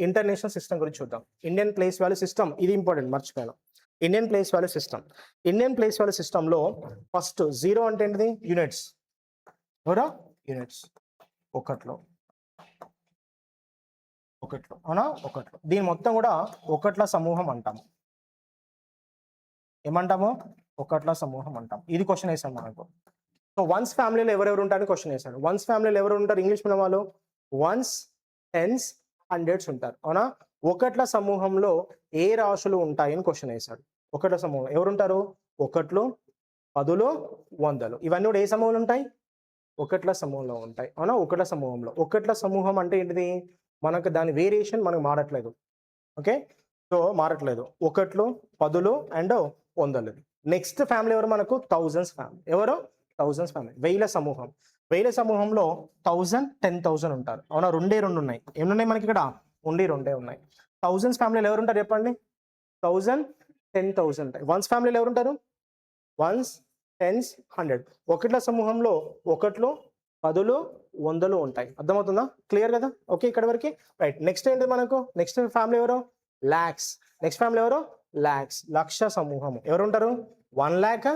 International system గురించి చూద్దాం. Indian place value system ఇది ఇంపార్టెంట్, మర్చిపోయాను. Indian place value system. Indian place value సిస్టంలో ఫస్ట్ 0 అంటే ఏంటిది? యూనిట్స్. ఎవరా? యూనిట్స్. ఒకట్లో అవునా? ఒకట్లో. దీని మొత్తం కూడా ఒకట్ల సమూహం అంటాము. ఏమంటాము? ఒకట్ల సమూహం అంటాం. ఇది క్వశ్చన్ వేసాం మనకు. సో వన్స్ ఫ్యామిలీలో ఎవరెవరు ఉంటారని క్వశ్చన్ వేసాడు. వన్స్ ఫ్యామిలీలో ఎవరు ఉంటారు? ఇంగ్లీష్ మీడియం వాళ్ళు వన్స్, టెన్స్, హండ్రెడ్స్ ఉంటారు. అవునా? ఒకట్ల సమూహంలో ఏ రాశులు ఉంటాయని క్వశ్చన్ వేశాడు. ఒకట్ల సమూహం ఎవరుంటారు? ఒకట్లు, పదులు, వందలు. ఇవన్నీ కూడా ఏ సమూహంలో ఉంటాయి? ఒకట్ల సమూహంలో ఉంటాయి. అవునా? ఒకట్ల సమూహంలో. ఒకట్ల సమూహం అంటే ఏంటిది? మనకు దాని వేరియేషన్ మనకు మారట్లేదు. Okay, so మారట్లేదు. ఒకట్లు, పదులు అండ్ వందలు. నెక్స్ట్ ఫ్యామిలీ ఎవరు మనకు? Thousands family. ఎవరు? Thousands family. వేల సమూహం. వేల సమూహంలో 1000, 10,000 ఉంటారు. అవునా? రెండే రెండు ఉన్నాయి. ఏమున్నాయి మనకి ఇక్కడ? ఓన్లీ రెండే ఉన్నాయి. థౌజండ్స్ ఫ్యామిలీలో ఎవరు ఉంటారు చెప్పండి? 1000, 10,000 ఉంటాయి. వన్స్ ఫ్యామిలీలో ఎవరు ఉంటారు? Ones, tens, 100. ఒకట్ల సమూహంలో ఒకట్లు, పదులు, వందలు ఉంటాయి. అర్థమవుతుందా? క్లియర్ కదా? ఓకే ఇక్కడ వరకు రైట్. నెక్స్ట్ ఏంటి మనకు? నెక్స్ట్ ఫ్యామిలీ ఎవరు? లాక్స్. నెక్స్ట్ ఫ్యామిలీ ఎవరు? లాక్స్. లక్ష సమూహం. ఎవరు ఉంటారు? 1 lakh,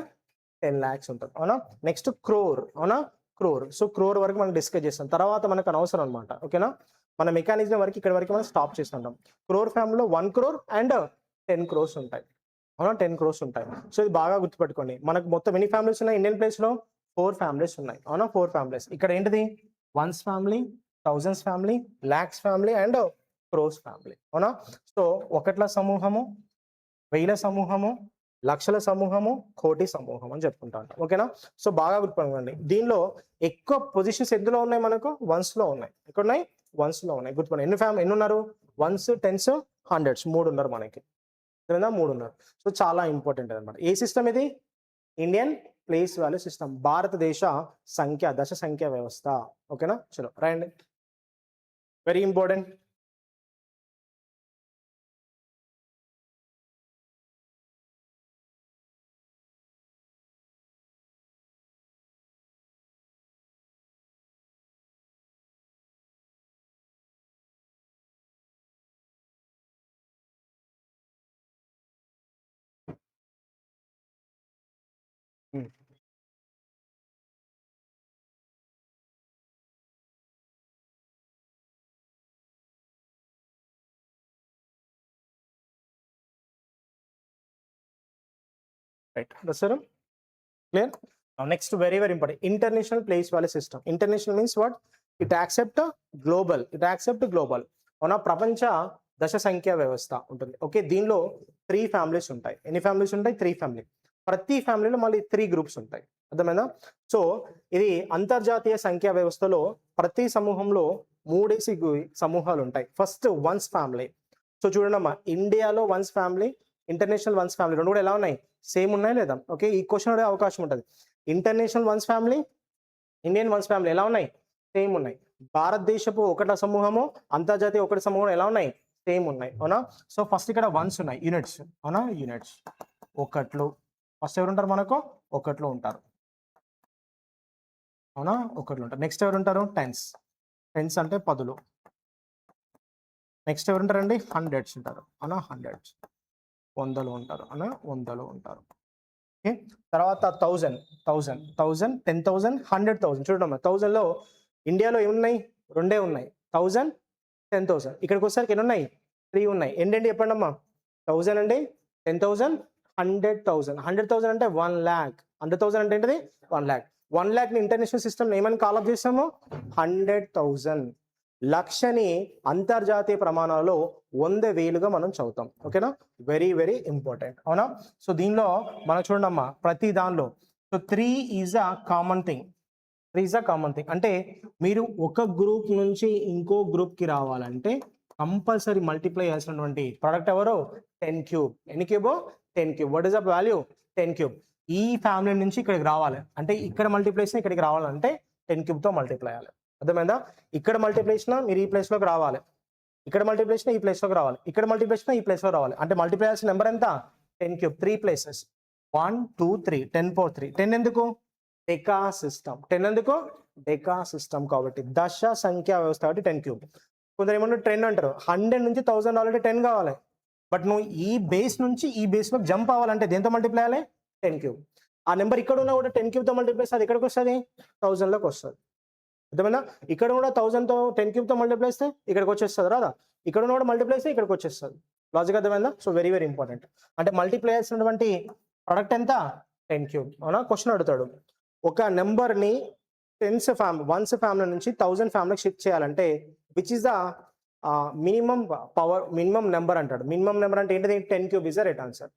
10 lakhs ఉంటారు. అవునా? నెక్స్ట్ క్రోర్. అవునా? క్రోర్. సో క్రోర్ వరకు మనం డిస్కస్ చేస్తాం, తర్వాత మనకు అనవసరం అనమాట. ఓకేనా? మన మెకానిజం వరకు ఇక్కడ వరకు మనం స్టాప్ చేస్తుంటాం. క్రోర్ ఫ్యామిలీలో 1 crore అండ్ 10 crores ఉంటాయి. అవునా? 10 crores ఉంటాయి. సో ఇది బాగా గుర్తుపెట్టుకోండి. మనకు మొత్తం ఎన్ని ఫ్యామిలీస్ ఉన్నాయి ఇండియన్ ప్లేస్ లో? 4 families ఉన్నాయి. అవునా? 4 families. ఇక్కడ ఏంటిది? Once family, thousands family, lakhs family and crores family. అవునా? సో ఒకట్ల సమూహము, వేల సమూహము, లక్షల సమూహము, కోటి సమూహం అని చెప్పుకుంటాం. ఓకేనా? సో బాగా గుర్తుపెట్టుకోండి. దీనిలో ఎక్కువ పొజిషన్స్ ఎందులో ఉన్నాయి మనకు? వన్స్ లో ఉన్నాయి. ఎక్కడ ఉన్నాయి? వన్స్ లో ఉన్నాయి. గుర్తుపెట్టుకోండి. ఎన్ని ఉన్నారు? వన్స్, టెన్స్, హండ్రెడ్స్ 3 ఉన్నారు మనకి. 3 ఉన్నారు. సో చాలా ఇంపార్టెంట్ అనమాట. ఏ సిస్టమ్ ఇది? Indian place value system. భారతదేశ దశ సంఖ్య వ్యవస్థ. ఓకేనా? చలో రాయండి. Very important. Right. Dasara clear. Next very important, international place value system. International means what? It accept global. అవునా? ప్రపంచ దశ సంఖ్య వ్యవస్థ ఉంటుంది. ఓకే, దీనిలో 3 families ఉంటాయి. ఎన్ని ఫ్యామిలీస్ ఉంటాయి? 3 family. ప్రతి ఫ్యామిలీలో మళ్ళీ 3 groups ఉంటాయి. అర్థమైందా? సో ఇది అంతర్జాతీయ సంఖ్యా వ్యవస్థలో ప్రతి సమూహంలో 3 సమూహాలు ఉంటాయి. First ones family. సో చూడండి అమ్మా, ఇండియాలో once family, international once family రెండు కూడా ఎలా ఉన్నాయి? సేమ్ ఉన్నాయి లేదా? ఓకే, ఈ క్వశ్చన్ అడే అవకాశం ఉంటుంది. International once family, Indian once family ఎలా ఉన్నాయి? సేమ్ ఉన్నాయి. భారతదేశపు ఒకట సమూహము, అంతర్జాతీయ ఒకటి సమూహం ఎలా ఉన్నాయి? సేమ్ ఉన్నాయి. అవునా? సో ఫస్ట్ ఇక్కడ వన్స్ ఉన్నాయి, యూనిట్స్. అవునా? యూనిట్స్, ఒకట్లు. ఫస్ట్ ఎవరు ఉంటారు మనకు? ఒకట్లు ఉంటారు. అవునా? ఒకట్లు ఉంటారు. నెక్స్ట్ ఎవరు ఉంటారు? టెన్స్. టెన్స్ అంటే పదులు. నెక్స్ట్ ఎవరు ఉంటారండి? హండ్రెడ్స్ ఉంటారు. అవునా? హండ్రెడ్స్. వందలు ఉంటారు. అవునా? వందలు ఉంటారు. ఓకే, తర్వాత 1000, 10,000, 100,000. చూడమ్మా, 1000 లో ఇండియాలో ఏమున్నాయి? రెండే ఉన్నాయి, 1000, 10,000. ఇక్కడికి వచ్చేసరికి ఎన్ని ఉన్నాయి? 3 ఉన్నాయి. ఏంటండి చెప్పండి అమ్మా? 1000 అండి, 10,000, 100,000. 100,000 అంటే 1 lakh. 100,000 అంటే ఏంటిది? 1 lakh. 1 lakh ని ఇంటర్నేషనల్ సిస్టమ్ ఏమని కాలప్ చేస్తాము? 100,000. లక్షని అంతర్జాతీయ ప్రమాణాలలో 100,000గా మనం చదువుతాం. ఓకేనా? Very important. అవునా? సో దీనిలో మనం చూడమ్మా, ప్రతి దానిలో so 3 is a common thing. 3 is a common thing అంటే మీరు ఒక గ్రూప్ నుంచి ఇంకో గ్రూప్ కి రావాలంటే కంపల్సరీ మల్టిప్లై చేయాల్సినటువంటి ప్రోడక్ట్ ఎవరు? 10 cube. ఎన్ని cube? 10 cube. What is the value? 10 cube. ఈ ఫ్యామిలీ నుంచి ఇక్కడికి రావాలి అంటే ఇక్కడ మల్టిప్లేషన్ ఇక్కడికి రావాలంటే 10 cube తో మల్టిప్లై అయ్యాలి. అర్థమైందా? ఇక్కడ మల్టిప్లేషన్ మీరు ఈ ప్లేస్ లోకి రావాలి, ఇక్కడ మల్టిప్లేషన్ ఈ ప్లేస్ లోకి రావాలి, ఇక్కడ మల్టిప్లేషన్ ఈ ప్లేస్ లో రావాలి. అంటే మల్టిప్లై చేయాల్సిన నెంబర్ ఎంత? 10 cube. 3 places. 1, 2, 3. 10 power 3. 10 ఎందుకు? డెకా సిస్టమ్. 10 ఎందుకు? డెకా సిస్టమ్ కాబట్టి దశ సంఖ్యా వ్యవస్థ కాబట్టి 10 cube. కొందరు ఏమన్నా 10 అంటారు. 100 నుంచి 1000 ఆల్రెడీ 10 కావాలి. బట్ నువ్వు ఈ బేస్ నుంచి ఈ బేస్‌లోకి జంప్ అవ్వాలంటే దేంతో మల్టిప్లై చేయాలి? 10 క్యూబ్. ఆ నెంబర్ ఇక్కడ ఉన్నా కూడా 10 క్యూబ్‌తో మల్టిప్లై చేస్తే అది ఎక్కడికి వస్తది? 1000 లోకి వస్తది. అర్థమైందా? ఇక్కడ కూడా 1000తో 10 క్యూబ్‌తో మల్టిప్లై చేస్తే ఇక్కడికి వచ్చేస్తది రాదా? ఇక్కడ ఉన్న కూడా మల్టిప్లై చేస్తే ఇక్కడికి వచ్చేస్తది. లాజిక్ అర్థమైందా? So very very important. అంటే మల్టిప్లై చేసినటువంటి ప్రొడక్ట్ ఎంత? 10 క్యూబ్. అవునా? క్వశ్చన్ అడుగుతాడు. ఒక నెంబర్‌ని వన్స్ ఫ్యామిలీ నుంచి 1000 ఫ్యామిలీకి షిఫ్ట్ చేయాలంటే which is the minimum number అంటాడు. మినిమం నెంబర్ అంటే ఏంటిది? 10 cube is the right answer.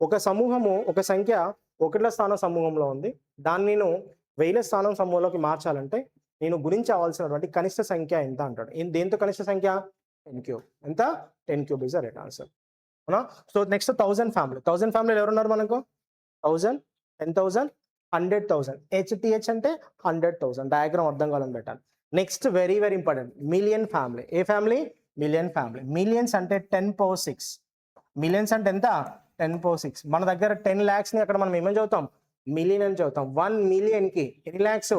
ఒక సమూహము, ఒక సంఖ్య 1ల స్థానం సమూహంలో ఉంది. దాన్ని నేను 1000ల స్థానం సమూహంలోకి మార్చాలంటే నేను గుణించవలసినటువంటి కనిష్ట సంఖ్య ఎంత అంటాడు. దేంతో కనిష్ట సంఖ్య? 10 క్యూబ్. ఎంత? 10 cube is the right answer. అవునా? So next 1000 family. 1000 ఫ్యామిలీలో ఎవరున్నారు మనకు? 1000, 10,000, 100,000. HTH అంటే 100,000. డయాగ్రామ్ అర్థం కావాలని పెట్టాలి. Next very very important million family. ఏ ఫ్యామిలీ? Million family. మిలియన్స్ అంటే 10^6. మిలియన్స్ అంటే ఎంత? 10^6. మన దగ్గర 10 lakhs ని అక్కడ మనం ఏమని చదువుతాం? మిలియన్ అని చదువుతాం. 1 million కి ఎన్ని lakhs?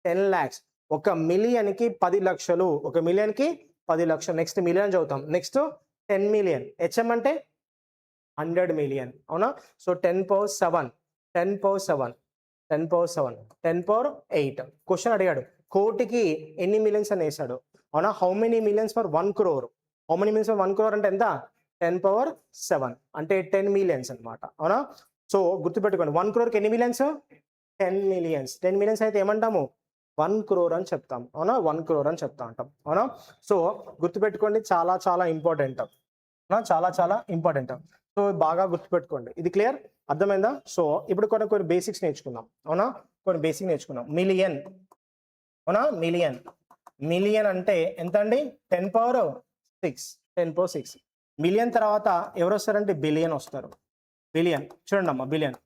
10 lakhs. 1 million కి 10 లక్షలు. 1 million కి 10 లక్షలు. నెక్స్ట్ మిలియన్ చదువుతాం. Next 10 million. HM అంటే 100 million. అవునా? సో 10^7, 10^7, 10^7, 10^8. క్వశ్చన్ అడిగాడు కోటికి ఎన్ని మిలియన్స్ అని వేసాడు. అవునా? How many millions for 1 crore? How many millions for 1 crore అంటే ఎంత? 10^7 అంటే 10 millions అనమాట. అవునా? సో గుర్తుపెట్టుకోండి 1 crore కి ఎన్ని మిలియన్స్? 10 millions. 10 millions అయితే ఏమంటాము? 1 crore అని చెప్తాం. అవునా? 1 crore అని చెప్తా ఉంటాం. అవునా? సో గుర్తుపెట్టుకోండి, చాలా చాలా ఇంపార్టెంట్. చాలా చాలా ఇంపార్టెంట్. సో బాగా గుర్తుపెట్టుకోండి. ఇది క్లియర్? అర్థమైందా? సో ఇప్పుడు కొన్ని బేసిక్స్ నేర్చుకుందాం. అవునా? కొన్ని బేసిక్ నేర్చుకుందాం. మిలియన్. అవునా? మిలియన్. మిలియన్ అంటే ఎంత అండి? 10^6. 10^6. మిలియన్ తర్వాత ఎవరు వస్తారంటే బిలియన్ వస్తారు. బిలియన్ చూడండి అమ్మా, బిలియన్.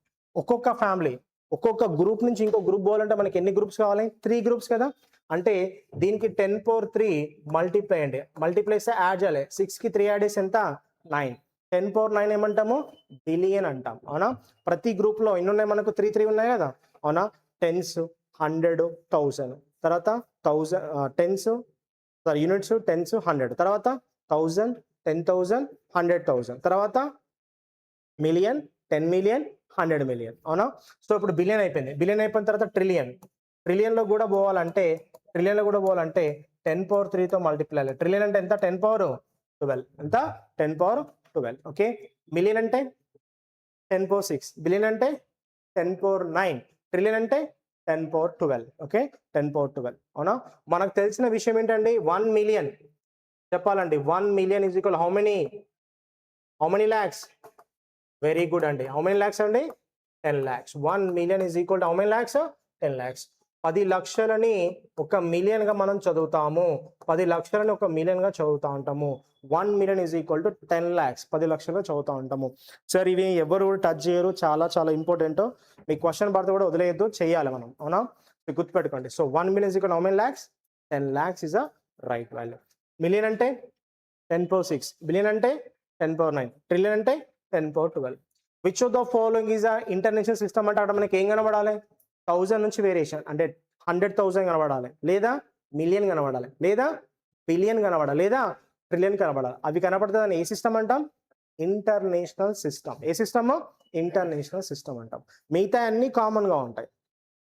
ఒక్కొక్క ఫ్యామిలీ, ఒక్కొక్క గ్రూప్ నుంచి ఇంకో గ్రూప్ పోవాలంటే మనకి ఎన్ని గ్రూప్స్ కావాలి? 3 గ్రూప్స్ కదా. అంటే దీనికి 10^3 మల్టిప్లై అండి. మల్టిప్లై చేస్తే యాడ్ చేయాలి. 6కి 3 యాడ్ చేస్తే ఎంత? 9. 10^9 ఏమంటాము? బిలియన్ అంటాం. అవునా? ప్రతి గ్రూప్ లో ఎన్ని ఉన్నాయి మనకు? 3 ఉన్నాయి కదా. అవునా? 10s, 100, 1000. తర్వాత 10s, యూనిట్స్ 10s, 100. తర్వాత 1000, 10,000, 100,000. తర్వాత మిలియన్, 10 million, 100 million. అవునా? సో ఇప్పుడు బిలియన్ అయిపోయింది. బిలియన్ అయిపోయిన తర్వాత ట్రిలియన్. ట్రిలియన్ లో కూడా పోవాలంటే 10^3తో మల్టిప్లై అయ్యాలి. ట్రిలియన్ అంటే ఎంత? 10^12. ఎంత? 10^12. ఓకే. మిలియన్ అంటే 10^6. బిలియన్ అంటే 10^9. ట్రిలియన్ అంటే 10^12. ఓకే. 10^12. అవునా? మనకు తెలిసిన విషయం ఏంటండి? 1 million చెప్పాలండి. 1 million is equal how many lakhs? Very good అండి. హౌ మెనీ లాక్స్ అండి? 10 lakhs. 1 million is equal to how many lakhs? 10 lakhs. 10 లక్షలని 1 million గా మనం చదువుతాము. 10 లక్షలని 1 million గా చదువుతా ఉంటాము. 1 million is equal to 10 lakhs. 10 లక్షలుగా చదువుతా ఉంటాము. సార్ ఇవి ఎవరు కూడా టచ్ చేయరు. చాలా చాలా ఇంపార్టెంట్. మీ క్వశ్చన్ పడితే కూడా వదిలేయద్దు, చేయాలి మనం. అవునా? గుర్తుపెట్టుకోండి. So 1 million is equal to how many lakhs? 10 lakhs is a right value. Million అంటే 10^6. బిలియన్ అంటే 10^9. ట్రిలియన్ అంటే 10^12. Which of the following is a international system అంటే అక్కడ మనకి ఏం కనబడాలి? 1000 నుంచి వేరియేషన్ అంటే 100,000 కనబడాలి, లేదా మిలియన్ కనబడాలి, లేదా బిలియన్ కనబడాలి, లేదా ట్రిలియన్ కనబడాలి. అవి కనబడుతుందని ఏ సిస్టమ్ అంటాం? International system. ఏ సిస్టమ్? ఇంటర్నేషనల్ సిస్టమ్ అంటాం. మిగతా అన్ని కామన్ గా ఉంటాయి.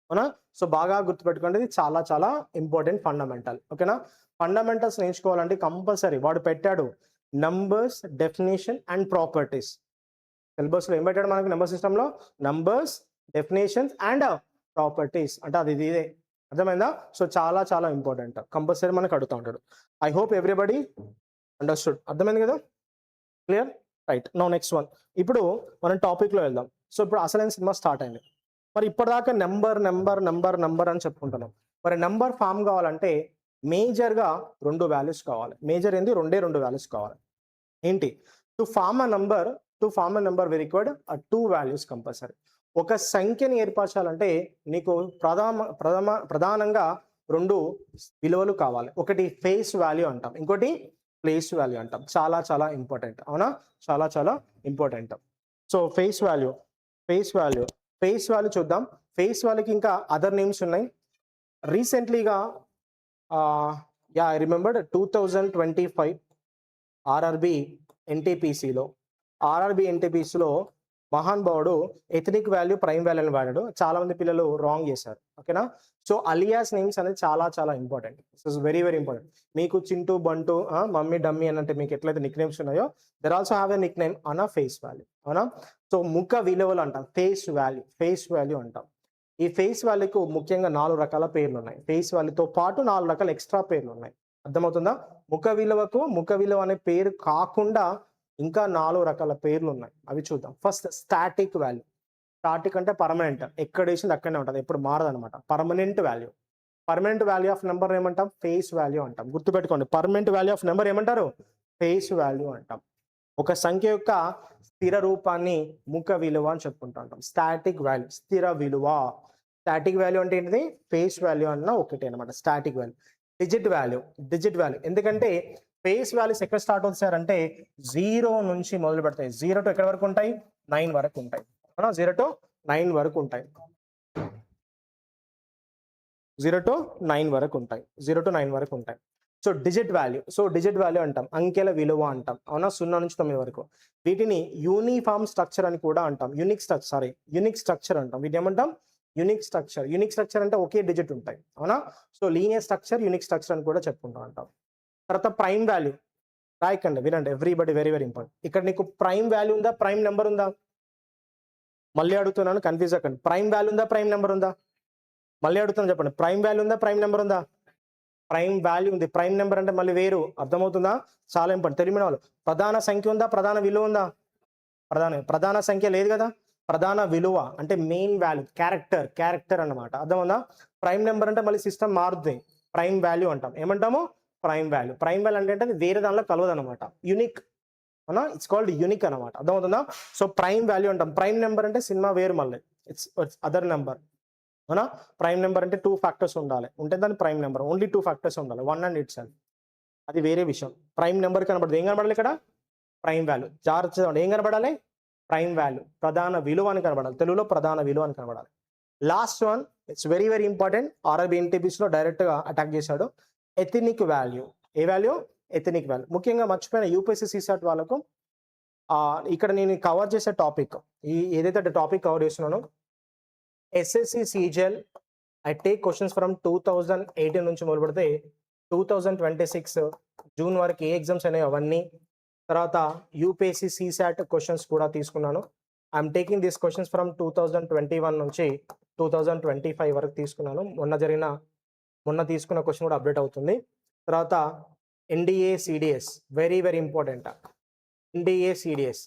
అవునా? సో బాగా గుర్తుపెట్టుకోండి. ఇది చాలా చాలా ఇంపార్టెంట్ ఫండమెంటల్. ఓకేనా? ఫండమెంటల్స్ నేర్చుకోవాలంటే కంపల్సరీ వాడు పెట్టాడు numbers, definition and properties. Syllabus లో ఏం పెట్టాడు మనకి? నెంబర్ సిస్టమ్ లో నంబర్స్, డెఫినేషన్స్ అండ్ ప్రాపర్టీస్ అంటే అది ఇదే. అర్థమైందా? సో చాలా చాలా ఇంపార్టెంట్. కంపల్సరీ మనకు అడుగుతూ ఉంటాడు. I hope everybody understood. అర్థమైంది కదా? Clear? Right. Now next one. ఇప్పుడు మనం టాపిక్ లో వెళ్దాం. సో ఇప్పుడు అసలైన సినిమా స్టార్ట్ అయింది. మరి ఇప్పటిదాకా నెంబర్ నెంబర్ నెంబర్ నెంబర్ అని చెప్పుకుంటున్నాం. మరి నెంబర్ ఫామ్ కావాలంటే మేజర్ గా 2 వాల్యూస్ కావాలి. మేజర్ ఏంది? 2 వాల్యూస్ కావాలి. ఏంటి? To form a number we required 2 values compulsory. ఒక సంఖ్యని ఏర్పరచాలంటే నీకు ప్రధానంగా 2 విలువలు కావాలి. ఒకటి ఫేస్ వాల్యూ అంటాం, ఇంకోటి ప్లేస్ వాల్యూ అంటాం. చాలా చాలా ఇంపార్టెంట్. అవునా? చాలా చాలా ఇంపార్టెంట్. సో ఫేస్ వాల్యూ చూద్దాం. ఫేస్ వాల్యూకి ఇంకా అదర్ నేమ్స్ ఉన్నాయి. రీసెంట్లీగా యా ఐ రిమెంబర్డ్ 2025 ఆర్ఆర్బి ఎన్టీపీసీలో మహాన్ భావుడు ఎథనిక్ వాల్యూ ప్రైమ్ వాల్యూ అని వాడాడు. చాలా మంది పిల్లలు రాంగ్ చేశారు. ఓకేనా? సో అలియాస్ నేమ్స్ అనేది చాలా చాలా important. This is very very important. మీకు చింటూ, బంటు, మమ్మీ, డమ్మీ అని అంటే మీకు ఎట్లయితే నిక్ నేమ్స్ ఉన్నాయో there also have a nick name on face value. అవునా? సో ముఖ విలువలు అంటాం, ఫేస్ వాల్యూ అంటాం. ఈ ఫేస్ వాల్యూకు ముఖ్యంగా 4 రకాల పేర్లు ఉన్నాయి. ఫేస్ వాల్యూతో పాటు 4 రకాల ఎక్స్ట్రా పేర్లు ఉన్నాయి. అర్థమవుతుందా? ముఖ విలువ అనే పేరు కాకుండా ఇంకా 4 రకాల పేర్లు ఉన్నాయి. అవి చూద్దాం. First static value. స్టాటిక్ అంటే పర్మనెంట్, ఎక్కడ వేసింది అక్కడనే ఉంటుంది, ఎప్పుడు మారదనమాట. పర్మనెంట్ వాల్యూ ఆఫ్ నెంబర్ ఏమంటాం? ఫేస్ వాల్యూ అంటాం. గుర్తుపెట్టుకోండి, పర్మనెంట్ వాల్యూ ఆఫ్ నెంబర్ ఏమంటారు? ఫేస్ వాల్యూ అంటాం. ఒక సంఖ్య యొక్క స్థిర రూపాన్ని ముఖ విలువ అని చెప్పుకుంటూ ఉంటాం. స్టాటిక్ వాల్యూ స్థిర విలువ. స్టాటిక్ వాల్యూ అంటే ఏంటిది? ఫేస్ వాల్యూ అన్న ఒకటే అనమాట. Static value. Digit value. ఎందుకంటే ఫేస్ వాల్యూస్ ఎక్కడ స్టార్ట్ అవుతాయి అంటే 0 నుంచి మొదలు పెడతాయి. 0 టు ఎక్కడ వరకు ఉంటాయి? 9 వరకు ఉంటాయి. 0 to 9 వరకు ఉంటాయి. 0 to 9 వరకు ఉంటాయి. సో డిజిట్ వాల్యూ అంటాం, అంకెల విలువ అంటాం. అవునా? 0 నుంచి 9 వరకు. వీటిని యూనిఫామ్ స్ట్రక్చర్ అని కూడా అంటాం. యూనిక్ స్ట్రక్చర్ అంటాం. వీటి ఏమంటాం? యూనిక్ స్ట్రక్చర్ అంటే ఒకే డిజిట్ ఉంటాయి. అవునా? So linear structure, unique structure అని కూడా చెప్పుకుంటూ ఉంటాం. తర్వాత ప్రైమ్ వాల్యూ. రాయకండి, వినండి, ఎవ్రీబడి వెరీ వెరీ ఇంపార్టెంట్. ఇక్కడ నీకు ప్రైమ్ వాల్యూ ఉందా, ప్రైమ్ నెంబర్ ఉందా? మళ్ళీ అడుగుతున్నాను, కన్ఫ్యూజ్ అవ్వకండి. ప్రైమ్ వాల్యూ ఉందా, ప్రైమ్ నెంబర్ ఉందా? మళ్ళీ అడుగుతున్నాను, చెప్పండి. ప్రైమ్ వాల్యూ ఉందా, ప్రైమ్ నెంబర్ ఉందా? ప్రైమ్ వాల్యూ ఉంది. ప్రైమ్ నెంబర్ అంటే మళ్ళీ వేరు. అర్థమవుతుందా? చాలా ఇంపార్టెంట్. తెలియని వాళ్ళు, ప్రధాన సంఖ్య ఉందా, ప్రధాన విలువ ఉందా? ప్రధాన సంఖ్య లేదు కదా. ప్రధాన విలువ అంటే మెయిన్ వాల్యూ, క్యారెక్టర్ అన్నమాట. అర్థమవుందా? ప్రైమ్ నెంబర్ అంటే మళ్ళీ సిస్టమ్ మారుతుంది. ప్రైమ్ వాల్యూ అంటాం. ఏమంటాము? ప్రైమ్ వాల్యూ అంటే అది వేరే దానిలో కలవదు అనమాట. యూనిక్. అవునా? ఇట్స్ కాల్డ్ యూనిక్ అనమాట. అర్థమవుతుందా? సో ప్రైమ్ వాల్యూ అంటాం. ప్రైమ్ నెంబర్ అంటే సినిమా వేరు, మళ్ళీ ఇట్స్ అదర్ నెంబర్. అవునా? ప్రైమ్ నెంబర్ అంటే 2 ఫ్యాక్టర్స్ ఉండాలి. ఉంటే దాని ప్రైమ్ నెంబర్. ఓన్లీ 2 ఫ్యాక్టర్స్ ఉండాలి, 1 and itself. అది వేరే విషయం. ప్రైమ్ నెంబర్ కనబడదు. ఏం కనబడాలి ఇక్కడ? Prime value. జాగ్రత్త, ఏం కనబడాలి? ప్రైమ్ వాల్యూ, ప్రధాన విలువ అని కనబడాలి. తెలుగులో ప్రధాన విలువ అని కనబడాలి. Last one, it's very very important. RRB NTPC లో డైరెక్ట్ గా అటాక్ చేశాడు. Ethnic value. ఏ వాల్యూ? Ethnic value. ముఖ్యంగా మర్చిపోయిన యూపీఎస్సీ సీసాట్ వాళ్ళకు ఇక్కడ నేను కవర్ చేసే టాపిక్, ఏదైతే టాపిక్ కవర్ చేస్తున్నానో, SSC CGL I take questions from 2018 నుంచి మొదలు పెడితే 2026 జూన్ వరకు ఏ ఎగ్జామ్స్ అనేవి అవన్నీ. తర్వాత యూపీఎస్సీ సీసాట్ క్వశ్చన్స్ కూడా తీసుకున్నాను. I'm taking these questions from 2021 నుంచి 2025 వరకు తీసుకున్నాను. మొన్న తీసుకున్న క్వశ్చన్ కూడా అప్డేట్ అవుతుంది. తర్వాత NDA CDS, very very important. NDA CDS,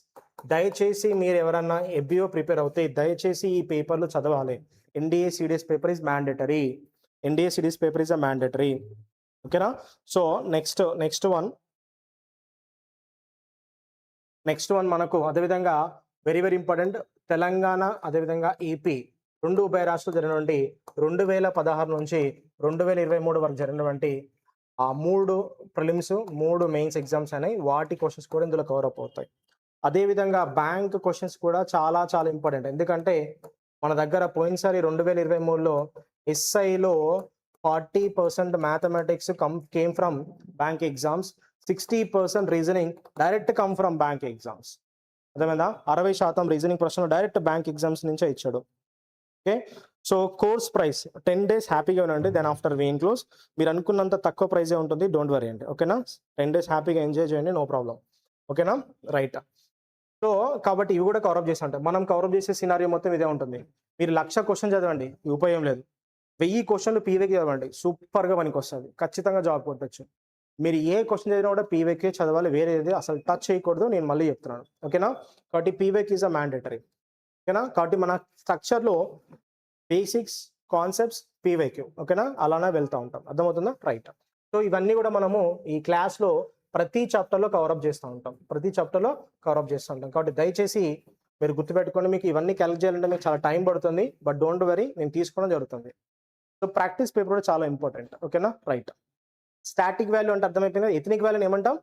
దయచేసి మీరు ఎవరన్నా ఎఫ్బిఓ ప్రిపేర్ అవుతే దయచేసి ఈ పేపర్లు చదవాలి. NDA CDS paper is mandatory. ఓకేనా? సో నెక్స్ట్ వన్ మనకు అదేవిధంగా వెరీ వెరీ ఇంపార్టెంట్. తెలంగాణ అదేవిధంగా ఏపీ రెండు ఉభయ రాష్ట్రాలు జరిగినటువంటి 2016 నుంచి 2023 వరకు జరిగినటువంటి 3 ప్రిలిమ్స్ 3 మెయిన్స్ ఎగ్జామ్స్ అనేవి, వాటి క్వశ్చన్స్ కూడా ఇందులో కవర్ అప్ అవుతాయి. అదేవిధంగా బ్యాంక్ క్వశ్చన్స్ కూడా చాలా చాలా ఇంపార్టెంట్. ఎందుకంటే మన దగ్గర పోయినసారి 2023లో ఎస్ఐలో 40% mathematics came from bank exams, 60% reasoning direct come from bank exams. అర్థమైందా? 60% రీజనింగ్ ప్రశ్నలు డైరెక్ట్ బ్యాంక్ ఎగ్జామ్స్ నుంచే ఇచ్చాడు. Okay, so course price 10 days హ్యాపీగా ఉండండి. దెన్ ఆఫ్టర్ వీన్ క్లోజ్ మీరు అనుకున్నంత తక్కువ ప్రైజే ఉంటుంది. డోంట్ వరీ అండి. ఓకేనా? 10 days హ్యాపీగా ఎంజాయ్ చేయండి, నో ప్రాబ్లం. ఓకేనా? రైట్. సో కాబట్టి ఇవి కూడా కవరప్ చేసి ఉంటాయి. మనం కవరప్ చేసే సినారియో మొత్తం ఇదే ఉంటుంది. మీరు 1,00,000 క్వశ్చన్ చదవండి, ఉపయోగం లేదు. 1000 క్వశ్చన్లు పీవైకి చదవండి, సూపర్గా పనికి వస్తుంది, ఖచ్చితంగా జాబ్ కొట్టచ్చు. మీరు ఏ క్వశ్చన్ చదివినా కూడా పీవైకే చదవాలి, వేరేది అసలు టచ్ చేయకూడదు. నేను మళ్ళీ చెప్తున్నాను. ఓకేనా? కాబట్టి పీవైక్ ఈజ్ అ మ్యాండేటరీ. ఓకేనా? కాబట్టి మన స్ట్రక్చర్లో బేసిక్స్, కాన్సెప్ట్స్, పీవైక్యూ. ఓకేనా? అలానే వెళ్తూ ఉంటాం. అర్థమవుతుందా? రైట్. సో ఇవన్నీ కూడా మనము ఈ క్లాస్లో ప్రతి చాప్టర్లో కవరప్ చేస్తూ ఉంటాం. కాబట్టి దయచేసి మీరు గుర్తుపెట్టుకోండి, మీకు ఇవన్నీ క్యాలిక్యులేట్ చేయాలంటే మీకు చాలా టైం పడుతుంది. బట్ డోంట్ వరీ, నేను తీసుకోవడం జరుగుతుంది. సో ప్రాక్టీస్ పేపర్ కూడా చాలా ఇంపార్టెంట్. ఓకేనా? రైట్. స్టాటిక్ వాల్యూ అంటే అర్థమైపోయింది. ఎథనిక్ వాల్యూని ఏమంటాం?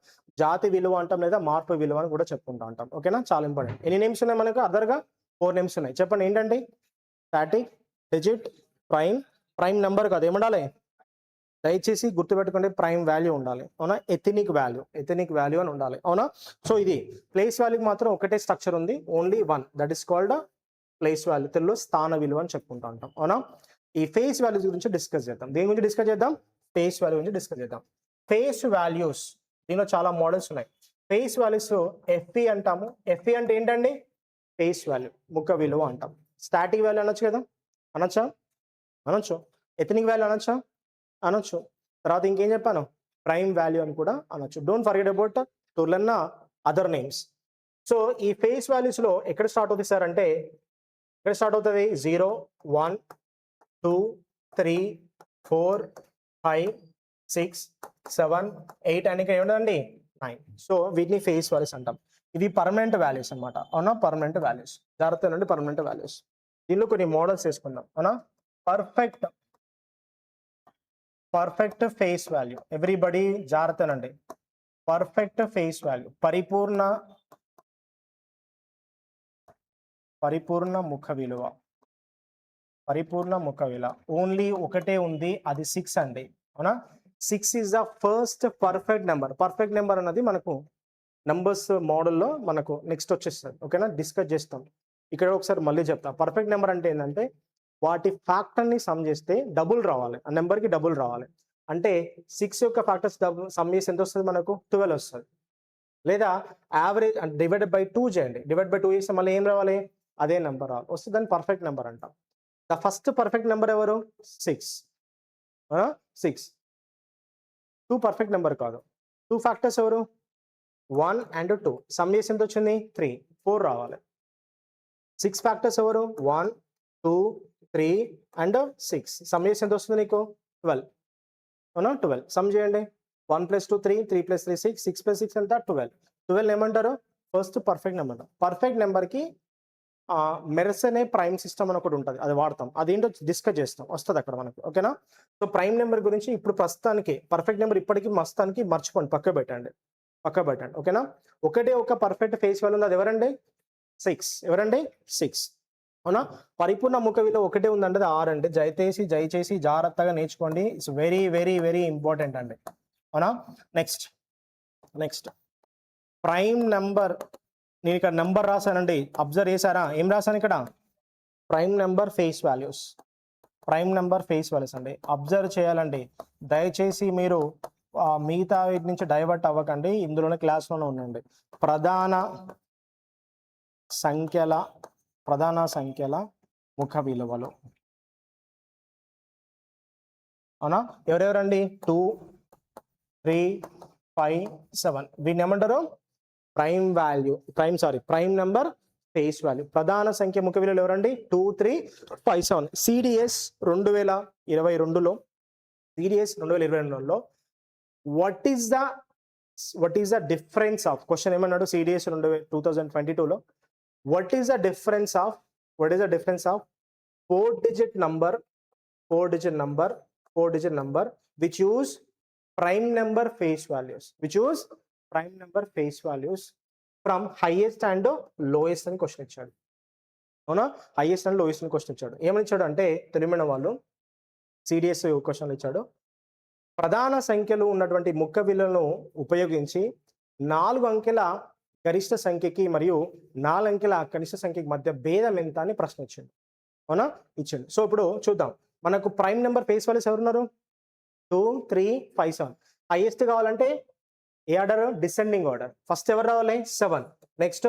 జాతి విలువ అంటాం, లేదా మార్పు విలువ అని కూడా చెప్పుకుంటూ ఉంటాం. ఓకేనా? చాలా ఇంపార్టెంట్. ఎన్ని నేమ్స్ ఉన్నాయి మనకు? అదర్గా 4 నేమ్స్ ఉన్నాయి. చెప్పండి ఏంటంటే? స్టాటిక్, డిజిట్, ప్రైమ్ నెంబర్ కాదు, ఏమండాలి? దయచేసి గుర్తుపెట్టుకోండి, ప్రైమ్ వాల్యూ ఉండాలి, అవునా. ఎథనిక్ వాల్యూ అని ఉండాలి, అవునా. సో ఇది ప్లేస్ వాల్యూకి మాత్రం ఒకటే స్ట్రక్చర్ ఉంది, only one, that is called place value, తెలుగులో స్థాన విలువ అని చెప్పుకుంటూ ఉంటాం, అవునా. ఈ ఫేస్ వాల్యూస్ గురించి డిస్కస్ చేద్దాం. దేని గురించి డిస్కస్ చేద్దాం? ఫేస్ వాల్యూ గురించి డిస్కస్ చేద్దాం. ఫేస్ వాల్యూస్, దీనిలో చాలా మోడల్స్ ఉన్నాయి. ఫేస్ వాల్యూస్ ఎఫ్ఈ అంటాము. ఎఫ్ఈ అంటే ఏంటండి? ఫేస్ వాల్యూ, ముఖ విలువ అంటాం. స్టాటిక్ వాల్యూ అనొచ్చు కదా, అనొచ్చా? అనొచ్చు. ఎథనిక్ వాల్యూ అనొచ్చా? అనొచ్చు. తర్వాత ఇంకేం చెప్పాను? ప్రైమ్ వాల్యూ అని కూడా అనొచ్చు. Don't forget about to learn other names. So ఈ ఫేస్ వాల్యూస్ లో ఎక్కడ స్టార్ట్ అవుతుంది సార్ అంటే, ఎక్కడ స్టార్ట్ అవుతుంది? 0, 1, 2, 3, 4, 5, 6, 7, 8 అని ఇక్కడ ఏముండదండి 9. సో వీటిని ఫేస్ వాల్యూస్ అంటాం. ఇవి పర్మనెంట్ వాల్యూస్ అనమాట, అవునా. పర్మనెంట్ వాల్యూస్, జాగ్రత్త నుండి పర్మనెంట్ వాల్యూస్. దీనిలో కొన్ని మోడల్స్ వేసుకుందాం, అవునా. పర్ఫెక్ట్ ఫేస్ వాల్యూ, ఎవ్రీబడి జాగ్రత్తనండి. పర్ఫెక్ట్ ఫేస్ వాల్యూ, పరిపూర్ణ ముఖ విలువ, ఓన్లీ ఒకటే ఉంది, అది 6 అండి, అవునా. 6 is the first perfect number. Perfect number అన్నది మనకు నంబర్స్ మోడల్లో మనకు నెక్స్ట్ వచ్చేస్తుంది, ఓకేనా. డిస్కస్ చేస్తాం. ఇక్కడ ఒకసారి మళ్ళీ చెప్తా. పర్ఫెక్ట్ నెంబర్ అంటే ఏంటంటే వాటి ఫ్యాక్టర్ని సమ్ చేస్తే డబుల్ రావాలి, ఆ నెంబర్కి డబుల్ రావాలి. అంటే 6 యొక్క ఫ్యాక్టర్స్ సమ్ చేసి ఎంత వస్తుంది మనకు? 12 వస్తుంది. లేదా యావరేజ్ డివైడెడ్ బై 2 చేయండి, డివైడ్ బై 2 చేస్తే మళ్ళీ ఏం రావాలి? అదే నెంబర్ రావాలి, వస్తే దాన్ని పర్ఫెక్ట్ నెంబర్ అంటాం. ద ఫస్ట్ పర్ఫెక్ట్ నెంబర్ ఎవరు? 6. 6. 2 పర్ఫెక్ట్ నెంబర్ కాదు. 2 ఫ్యాక్టర్స్ ఎవరు? 1 and 2. సమ్ చేసి ఎంత వచ్చింది? 3, 4 రావాలి. 6 ఫ్యాక్టర్స్ ఎవరు? 1, 2, 3 and 6. సమ్ చేసి ఎంత వస్తుంది నీకు? 12, అవునా. 12 సమ్ చేయండి. 1 + 2 3, 3 + 3 6, 6 + 6 ఎంత? 12. 12 ఏమంటారు? First perfect number. పర్ఫెక్ట్ నెంబర్కి మెర్స్ అనే ప్రైమ్ సిస్టమ్ అని ఒకటి ఉంటుంది, అది వాడతాం. అదేంటో డిస్కస్ చేస్తాం, వస్తుంది అక్కడ మనకు, ఓకేనా. సో ప్రైమ్ నెంబర్ గురించి ఇప్పుడు ప్రస్తుతానికి, పర్ఫెక్ట్ నెంబర్ ఇప్పటికీ మస్తానికి మర్చిపోండి, పక్క పెట్టండి, ఓకేనా. ఒకటే ఒక పర్ఫెక్ట్ ఫేస్ వాల్యూ ఉంది, అది ఎవరండి? 6. ఎవరండి? 6, అవునా. పరిపూర్ణ ముఖ విలువ ఒకటే ఉందంటే 6 అండి. దయచేసి జాగ్రత్తగా నేర్చుకోండి. It's very very very important అండి, అవునా. Next prime number. నేను ఇక్కడ నెంబర్ రాశానండి, అబ్జర్వ్ చేశారా? ఏం రాశాను ఇక్కడ? Prime number face values. అండి, అబ్జర్వ్ చేయాలండి. దయచేసి మీరు మిగతా వీటి నుంచి డైవర్ట్ అవ్వకండి, ఇందులోనే క్లాస్లోనే ఉండండి. ప్రధాన సంఖ్యల ముఖ విలువలు, అవునా. ఎవరెవరండి? 2, 3, 5, 7. వీటిని ఏమంటారు? Prime number face value. ప్రధాన సంఖ్య ముఖ విలువలు ఎవరండి? 2, 3, 5, 7. సిడిఎస్ 2022లో what is the difference of, question ఏమన్నాడు? సిడిఎస్ 2022లో what is the difference of 4-digit number which use prime number face values from highest and lowest అని క్వశ్చన్ ఇచ్చాడు, అవునా. హైయెస్ట్ అండ్ లోయెస్ట్ అని క్వశ్చన్ ఇచ్చాడు. ఏమని ఇచ్చాడు అంటే, తెలియని వాళ్ళు సిడిఎస్ క్వశ్చన్ ఇచ్చాడు. ప్రధాన సంఖ్యలు ఉన్నటువంటి ముఖ విలువలను ఉపయోగించి 4 అంకెల గరిష్ట సంఖ్యకి మరియు 4 అంకెల కనిష్ట సంఖ్యకి మధ్య భేదం ఎంత అని ప్రశ్న ఇచ్చింది, అవునా. ఇచ్చింది. సో ఇప్పుడు చూద్దాం, మనకు ప్రైమ్ నెంబర్ ఫేస్ వాల్యూస్ ఎవరున్నారు? 2, 3, 5, 7. హైయెస్ట్ కావాలంటే ఏ ఆర్డర్? Descending order. ఫస్ట్ ఎవరు రావాలి? 7, నెక్స్ట్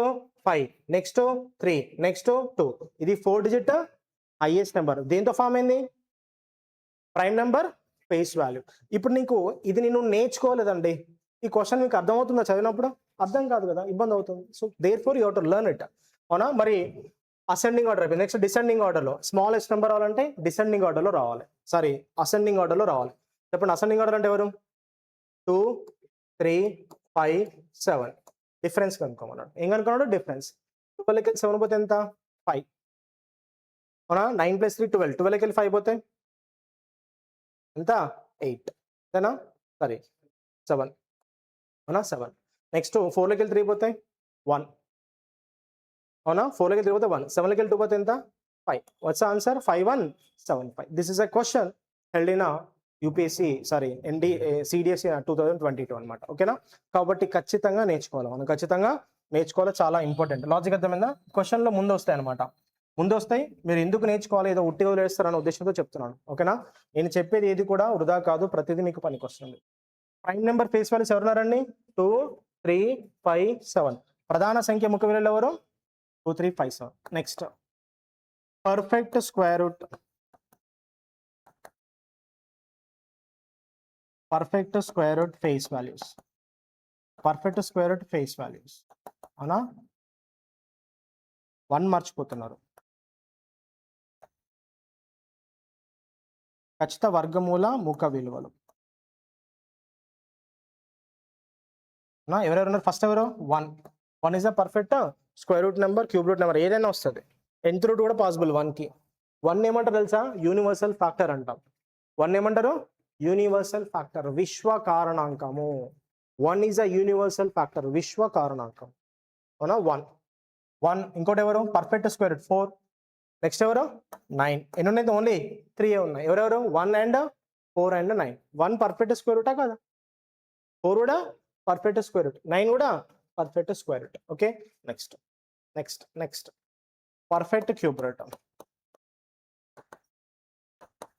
5, నెక్స్ట్ 3, నెక్స్ట్ 2. ఇది 4-digit హైయెస్ట్ నెంబర్. దేంతో ఫామ్ అయింది? Prime number face value. ఇప్పుడు నీకు ఇది నేను నేర్చుకోలేదండి, ఈ క్వశ్చన్ మీకు అర్థమవుతుందా చదివినప్పుడు? అర్థం కాదు కదా, ఇబ్బంది అవుతుంది. So therefore you have to learn it, అవునా. మరి అసెండింగ్ ఆర్డర్ అయిపోయింది, నెక్స్ట్ డిసెండింగ్ ఆర్డర్లో స్మాలెస్ట్ నెంబర్ రావాలంటే అసెండింగ్ ఆర్డర్లో రావాలి. చెప్పండి, అసెండింగ్ ఆర్డర్ అంటే ఎవరు? 2, 3, 5, 7. డిఫరెన్స్ కనుక్కోమన్నాడు. ఏం కనుక్కున్నాడు? డిఫరెన్స్. 12 7 పోతే ఎంత? 5, అవునా. 9 + 3 12. 12 5 పోతే ఎంత? 8, అంతేనా. సరే 7, అవునా. 7. నెక్స్ట్ 4 3 పోతే 1, అవునా. 4 3 పోతే 1. 7 2 పోతే ఎంత? 5. Watts answer? 5 1 7 5. This is a question held in a UPSC sorry CDSC 2022 అనమాట. ఓకేనా? కాబట్టి ఖచ్చితంగా నేర్చుకోవాలి, మనం ఖచ్చితంగా నేర్చుకోవాలి, చాలా ఇంపార్టెంట్. లాజిక్ అర్థమైందా? క్వశ్చన్లో ముందు వస్తాయి అనమాట, ముందు వస్తాయి. మీరు ఎందుకు నేర్చుకోవాలి, ఏదో ఉట్టిగా వదిలేస్తారనే ఉద్దేశంతో చెప్తున్నాను. ఓకేనా? నేను చెప్పేది ఏది కూడా వృధా కాదు, ప్రతిదీ మీకు పనికి వస్తుంది. ప్రైమ్ నెంబర్ ఫేస్ వాల్యూస్ ఎవరున్నారండి? 2, 3, 5, 7. ప్రధాన సంఖ్య ముఖ విలువలు ఎవరు? 2, 3, 5, 7. Next perfect square root, perfect square root face values, perfect square root face values. అవునా? 1 మర్చిపోతున్నారు. ఖచ్చిత వర్గమూల ముఖ విలువలు. ఎవరెవరున్నారు? ఫస్ట్ ఎవరు? 1. 1 is a perfect square root number, cube root number ఏదైనా వస్తుంది. nth రూట్ కూడా పాసిబుల్ 1కి. 1 ఏమంటారు తెలుసా? యూనివర్సల్ ఫ్యాక్టర్ అంటాం. 1 ఏమంటారు? యూనివర్సల్ ఫ్యాక్టర్, విశ్వ కారణాంకము. 1 ఈజ్ అ యూనివర్సల్ ఫ్యాక్టర్, విశ్వ కారణాంకం. అవునా? 1. 1. ఇంకోటి ఎవరు? Perfect square root 4. నెక్స్ట్ ఎవరు? 9. ఎన్ని ఉన్నాయి? ఓన్లీ 3 ఉన్నాయి. ఎవరెవరు? 1 అండ్ 4 అండ్ 9. 1 పర్ఫెక్ట్ స్క్వేర్ రూటా కదా? 4 కూడా పర్ఫెక్ట్ స్క్వేర్ రూట్, 9 కూడా perfect square root. Okay, next next next perfect cube root,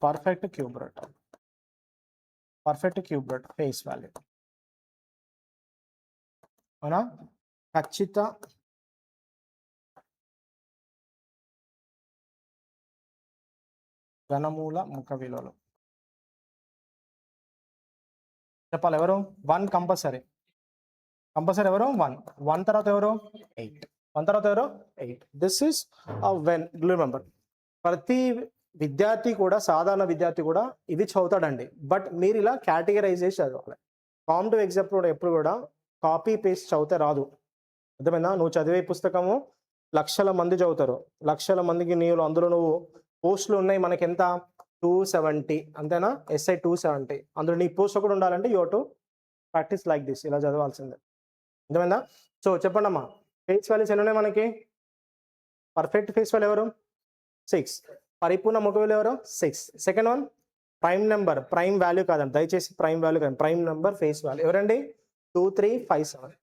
perfect cube root, perfect cube root face value. అవునా? ఖచ్చిత ఘనమూల ముఖ విలువలు చెప్పాలి. ఎవరు? 1 కంపల్సరీ, కంపల్సరీ ఎవరు? 1. 1 తర్వాత ఎవరు? 8. 1 తర్వాత ఎవరు? 8. This is when remember. ప్రతి విద్యార్థి కూడా, సాధారణ విద్యార్థి కూడా ఇది చదువుతాడండి. బట్ మీరు ఇలా కేటగిరైజ్ చేసి చదవాలి. కాంపిటివ్ ఎగ్జామ్ కూడా ఎప్పుడు కూడా కాపీ పేస్ట్ చదివితే రాదు. అర్థమైందా? నువ్వు చదివే పుస్తకము లక్షల మంది చదువుతారు, లక్షల మందికి నీవు అందులో నువ్వు పోస్టులు ఉన్నాయి మనకి ఎంత? 270, అంతేనా? ఎస్ఐ 270. అందులో నీ పోస్ట్ ఒకటి ఉండాలంటే you to practice like this, ఇలా చదవాల్సిందే. అర్థమైందా? సో చెప్పండి అమ్మా, ఫేస్ వాల్యూస్ ఎన్ని ఉన్నాయి మనకి? పర్ఫెక్ట్ ఫేస్ వాల్యూ ఎవరు? 6. పరిపూర్ణ ముఖ విలువ ఎవరు? 6. Second one prime number, prime value కాదండి దయచేసి, ప్రైమ్ వాల్యూ కాదు, ప్రైమ్ నెంబర్ ఫేస్ వాల్యూ ఎవరండి? 2, 3, 5, 7.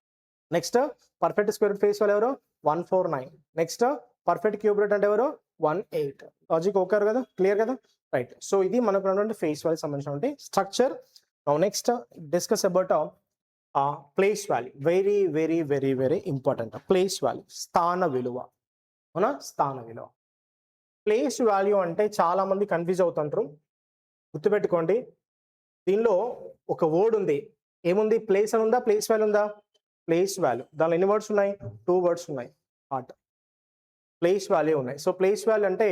Next perfect square root face value ఎవరు? 1, 4, 9. నెక్స్ట్ పర్ఫెక్ట్ క్యూబ్ రూట్ అంటే ఎవరు? 1, 8. లాజిక్ ఓకే కదా? క్లియర్ కదా? రైట్. సో ఇది మనకు ఉన్నటువంటి ఫేస్ వాల్యూ సంబంధించినటువంటి structure. Now next discuss about place value. Very very very very important. Place value, స్థాన విలువ. అవునా? స్థాన విలువ. ప్లేస్ వాల్యూ అంటే చాలా మంది కన్ఫ్యూజ్ అవుతుంటారు. గుర్తుపెట్టుకోండి, దీనిలో ఒక వర్డ్ ఉంది. ఏముంది? ప్లేస్ అని ఉందా? ప్లేస్ వాల్యూ ఉందా? Place value. దానిలో ఎన్ని వర్డ్స్ ఉన్నాయి? 2 వర్డ్స్ ఉన్నాయి. హార్ట్ ప్లేస్ వాల్యూ ఉన్నాయి. సో ప్లేస్ వాల్యూ అంటే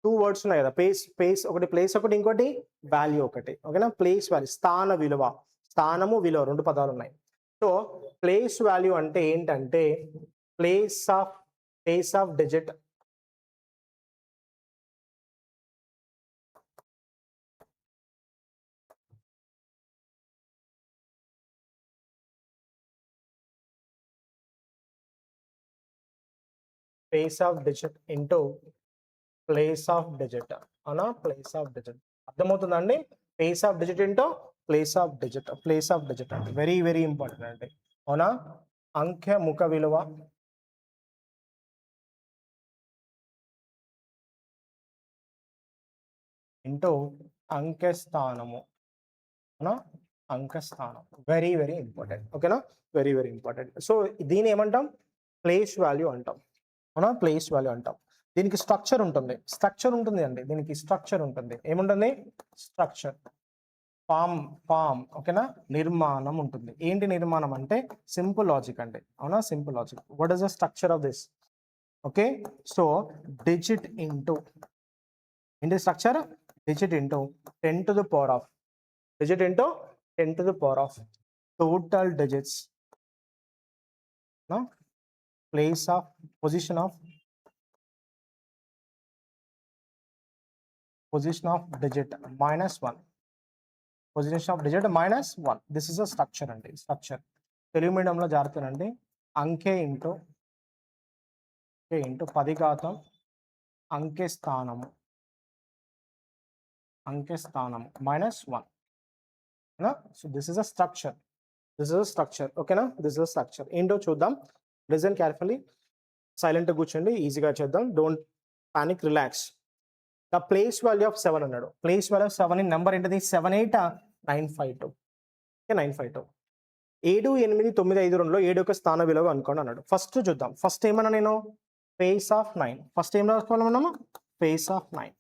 2 వర్డ్స్ ఉన్నాయి కదా, ప్లేస్ ఒకటి, ప్లేస్ ఒకటి, ఇంకోటి వాల్యూ ఒకటి. ఓకేనా? ప్లేస్ వాల్యూ, స్థాన విలువ. స్థానము విలువ 2 పదాలు ఉన్నాయి. సో ప్లేస్ వాల్యూ అంటే ఏంటంటే place of digit, place of digit into place of digit. అవునా? Place of digit. అర్థమవుతుందండి? Place of digit into place of digit. Place of digit అంటే వెరీ వెరీ ఇంపార్టెంట్ అండి. అవునా? అంకె ముఖ విలువ ఇంటూ అంకె స్థానము. అవునా? అంకె స్థానం వెరీ వెరీ ఇంపార్టెంట్. ఓకేనా? Very very important. సో దీని ఏమంటాం? ప్లేస్ వాల్యూ అంటాం. అవునా? ప్లేస్ వాల్యూ అంటాం. దీనికి స్ట్రక్చర్ ఉంటుంది, స్ట్రక్చర్ ఉంటుంది అండి. దీనికి స్ట్రక్చర్ ఉంటుంది. ఏముంటుంది? Structure, form. ఓకేనా? నిర్మాణం ఉంటుంది. ఏంటి నిర్మాణం అంటే సింపుల్ లాజిక్ అండి. అవునా? Simple logic. What is the structure of this? Okay, so digit into, ఏంటి structure? Digit into 10 to the power of, digit into 10 to the power of total digits, no? Place of, position of digit minus 1, position of digit minus 1. This is a structure అండి. Structure Telugu మీడియంలో జారుతానండి. అంకె into 10 ఘాతం అంకె స్థానము minus 1. So this is a structure, ఓకేనా, this is a structure. ఏంటో చూద్దాం, listen carefully, సైలెంట్గా కూర్చోండి, ఈజీగా చేద్దాం, don't panic, relax. The place value of 7 అన్నాడు. ప్లేస్ వాల్యూ ఆఫ్ 7 నెంబర్ ఏంటిది? 7 8 952. ఓకే, 952. 7 8 9 5 2లో 7 యొక్క స్థాన విలువ అనుకోండి అన్నాడు. ఫస్ట్ చూద్దాం. ఫస్ట్ ఏమన్నా నేను ఫేస్ ఆఫ్ 9, ఫస్ట్ ఏం రాసుకోవాలి మనము? Face of 9,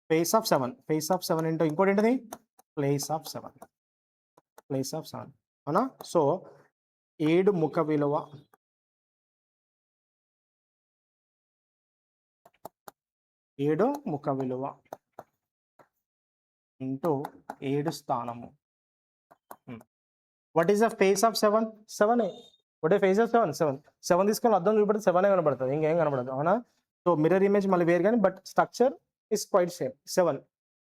face of 7, face of 7 ఏంటో ఇంకోటి ఏంటిది? ప్లేస్ ఆఫ్ 7, ప్లేస్ ఆఫ్ 7, అవునా? సో 7 ముఖ విలువ 7 ముఖ విలువ ఇంటూ 7 స్థానము. What is the face of 7? 7. What is face of 7? 7. 7 తీసుకొని అర్థం చూపెడితే 7 కనబడుతుంది, ఇంకేం కనబడదు, అవునా? సో మిర్రర్ ఇమేజ్ మళ్ళీ వేరు కానీ but structure is quite same. 7,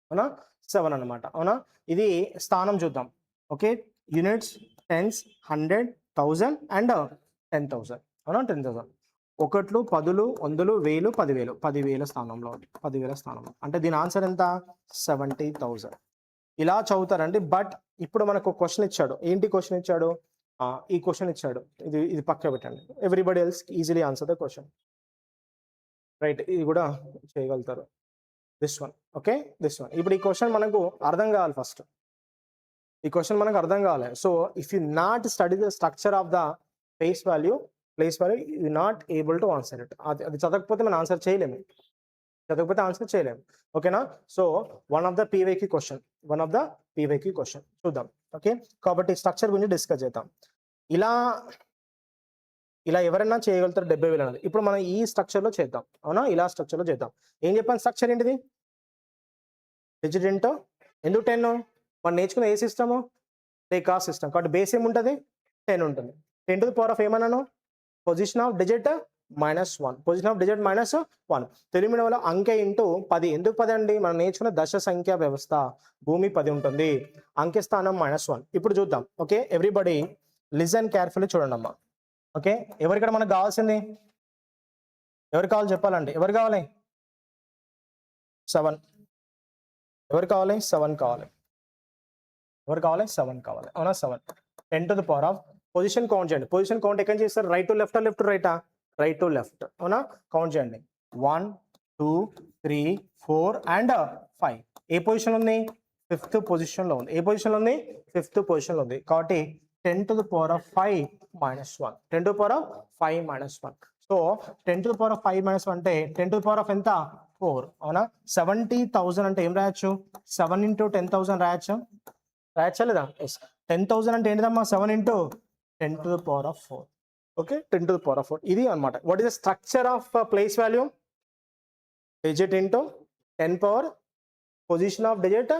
అవునా? 7 అనమాట, అవునా? ఇది స్థానం చూద్దాం. ఓకే, యూనిట్స్, టెన్స్, 100, 1000 అండ్ 10,000, అవునా? 10,000. ఒకట్లు, పదులు, వందలు, వేలు, 10,000, 10,000 స్థానంలో, 10,000 స్థానంలో. అంటే దీని ఆన్సర్ ఎంత? 70,000. ఇలా చదువుతారండి. బట్ ఇప్పుడు మనకు క్వశ్చన్ ఇచ్చాడు. ఏంటి క్వశ్చన్ ఇచ్చాడు? ఈ క్వశ్చన్ ఇచ్చాడు. ఇది పక్క పెట్టండి. Everybody else easily answer the question, right? ఇది కూడా చేయగలుగుతారు. This one, okay, this one. ఇప్పుడు ఈ క్వశ్చన్ మనకు అర్థం కావాలి. ఫస్ట్ ఈ క్వశ్చన్ మనకు అర్థం కావాలి. So if you not study the structure of the place value, you not able to answer it. అది చదవకపోతే మనం ఆన్సర్ చేయలేము, ఓకేనా? So one of the PYQ question చూద్దాం. ఓకే, కాబట్టి స్ట్రక్చర్ గురించి డిస్కస్ చేద్దాం. ఇలా ఎవరైనా చేయగలుగుతారు 70,000 అనేది. ఇప్పుడు మనం ఈ స్ట్రక్చర్లో చేద్దాం, అవునా? ఇలా స్ట్రక్చర్లో చేద్దాం. ఏం చెప్పాను? స్ట్రక్చర్ ఏంటిది? డిజిట్ ఇంటూ, ఎందుకు 10? మనం నేర్చుకున్న ఏ సిస్టము? టేకా సిస్టమ్. కాబట్టి బేస్ ఏముంటుంది? 10 ఉంటుంది. 10 to the power of ఏమన్నాను? Position of digit -1, position of digit -1. Telugu మీడియంలో అంకె ఇంటూ 10. ఎందుకు 10 అండి? మనం నేర్చుకున్న దశ సంఖ్య వ్యవస్థ, భూమి 10 ఉంటుంది, అంకె స్థానం -1. ఇప్పుడు చూద్దాం. ఓకే, ఎవ్రీబడి లిజన్ కేర్ఫుల్లీ చూడండి అమ్మా. ఓకే, ఎవరిక్కడ మనకు కావాల్సింది? ఎవరు కావాలి చెప్పాలండి? ఎవరు కావాలి? 7. ఎవరు కావాలి? 7 కావాలి. ఎవరు కావాలి? 7 కావాలి, అవునా? 7. 10 to the power of, position count చేయండి. పొజిషన్ కౌంట్ ఎక్కడ చేస్తారు? Right to left, left to రైటా? రైట్ టు లెఫ్ట్, అవునా? కౌంట్ చేయండి. 1 2 3 4 అండ్ 5. ఏ పొజిషన్ ఉంది? 5th పొజిషన్ లో ఉంది. ఏ పొజిషన్ లో ఉంది? 5th పొజిషన్ లో ఉంది. కాబట్టి 10 to the power of 5 -1, 10 to the power of 5 -1. So 10 to the power of 5 -1 అంటే 10 to the power of ఎంత? 4, అవునా? 70,000 అంటే ఏం రాయొచ్చు? 7 into 10,000 రాయచ్చా లేదా? ఎస్. 10,000 అంటే ఏంటిదమ్మా? 7 into 10 to the power of 4. Okay, 10 to the power of 4. ఇది అనమాట. What is the structure of place value? Digit into 10 power, position of digit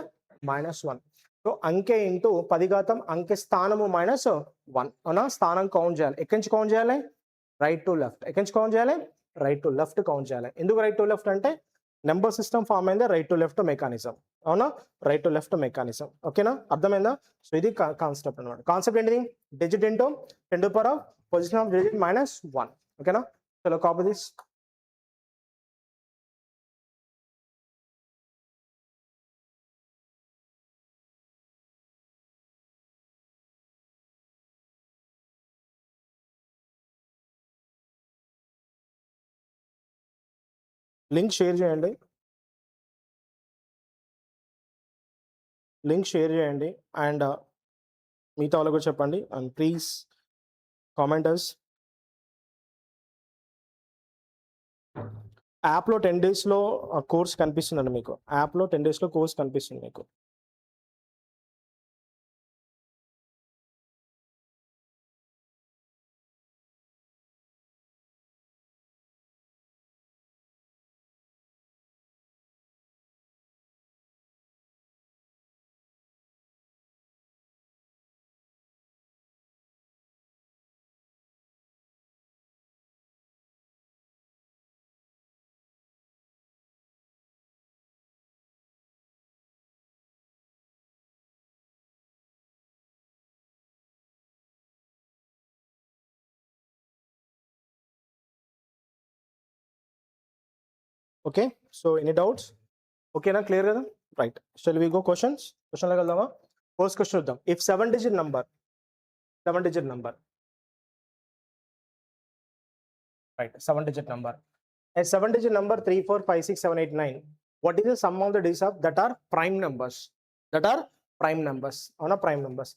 -1. So అంకె ఇంటూ 10 ఘాతం, అంకె స్థానము -1, అవునా? స్థానం కౌంట్ చేయాలి. ఎక్కడి నుంచి కౌంట్ చేయాలి? Right to left. ఎక్కడి నుంచి కౌంట్ చేయాలి? రైట్ టు లెఫ్ట్ కౌంట్ చేయాలి. ఎందుకు రైట్ టు లెఫ్ట్ అంటే నెంబర్ సిస్టమ్ ఫామ్ అయిందా రైట్ టు లెఫ్ట్ మెకానిజం, అవునా? రైట్ టు లెఫ్ట్ మెకానిజం, ఓకేనా? అర్థమైందా? సో ఇది కాన్సెప్ట్ అనమాట. కాన్సెప్ట్ ఏంటిది? Digit into 10 to the power of position of digit -1, ఓకేనా? చలో కాపీ దిస్. లింక్ షేర్ చేయండి, అండ్ మిగతా వాళ్ళకు కూడా చెప్పండి. And please commenters. యాప్లో 10 daysలో కోర్స్ కనిపిస్తుందండి మీకు. యాప్లో 10 daysలో కోర్స్ కనిపిస్తుంది మీకు. Okay, so any doubts? ఓకేనా? క్లియర్ కదా? రైట్, షల్ వి గో క్వశ్చన్లోకి వెళ్దామా? ఫస్ట్ క్వశ్చన్ చూద్దాం. If 7 digit number right, 7 digit number, a 7 digit number 3 4 5 6 7 8 9, what is the sum of the digits of that are prime numbers? అవునా, prime numbers.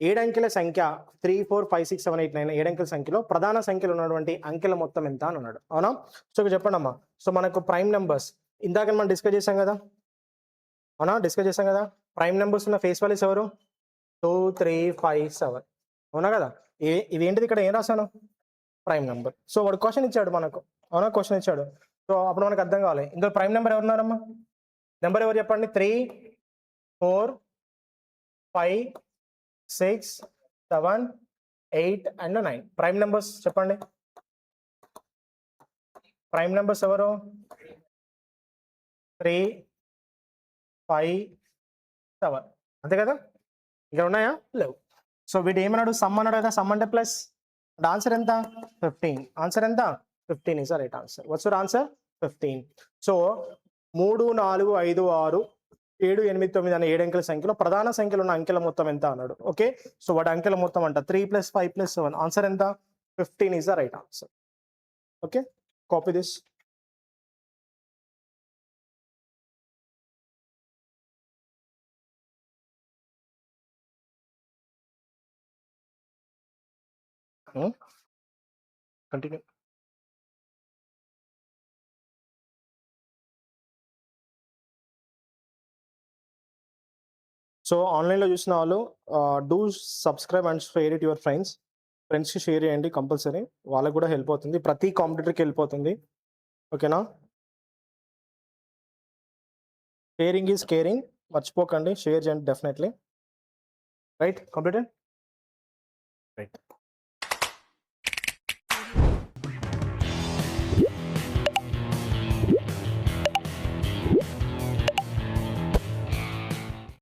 7 అంకెల సంఖ్య 3 4 5 6 7 8 9, 7 అంకెల సంఖ్యలో ప్రధాన సంఖ్యలో ఉన్నటువంటి అంకెల మొత్తం ఎంత అని అన్నాడు. అవునా, సో ఇక్కడ చెప్పండి అమ్మా. సో మనకు ప్రైమ్ నెంబర్స్ ఇందాక మనం డిస్కస్ చేసాం కదా, అవునా, డిస్కస్ చేసాం కదా. ప్రైమ్ నెంబర్స్ ఉన్న ఫేస్ వాల్యూస్ ఎవరు? 2 3 5 7, అవునా కదా. ఇదేంటిది, ఇక్కడ ఏం రాశాను? Prime number. సో వాడు క్వశ్చన్ ఇచ్చాడు మనకు, అవునా, క్వశ్చన్ ఇచ్చాడు. సో అప్పుడు మనకు అర్థం కావాలి ఇందులో ప్రైమ్ నెంబర్ ఎవరున్నారమ్మా? నెంబర్ ఎవరు చెప్పండి? 3 4 5 6 7 8 and 9 ప్రైమ్ నెంబర్స్ చెప్పండి. ప్రైమ్ నెంబర్స్ ఎవరు? 3 5 7, అంతే కదా. ఇక్కడ ఉన్నాయా? లేవు. సో వీడు ఏమన్నాడు? సమ్ అన్నాడు కదా. సమ్ అంటే ప్లస్, ఆన్సర్ ఎంత? 15. ఆన్సర్ ఎంత? 15 is the right answer. What's your answer? 15. So 3 4 5 6 7 8 9 అనే 7 అంకెల సంఖ్యలో ప్రధాన సంఖ్యలో ఉన్న అంకెల మొత్తం ఎంత అన్నాడు. ఓకే, సో వాటి అంకెల మొత్తం అంట 3 + 5 + 7, ఆన్సర్ ఎంత? 15 is the right answer. Okay, copy this. Continue. So ఆన్లైన్లో చూసిన వాళ్ళు do subscribe and share it your ఫ్రెండ్స్కి షేర్ చేయండి కంపల్సరీ, వాళ్ళకు కూడా హెల్ప్ అవుతుంది, ప్రతి కాంపిటేటర్కి హెల్ప్ అవుతుంది. ఓకేనా, షేరింగ్ ఈజ్ కేరింగ్, మర్చిపోకండి, షేర్ చేయండి డెఫినెట్లీ. Right, completed. రైట్.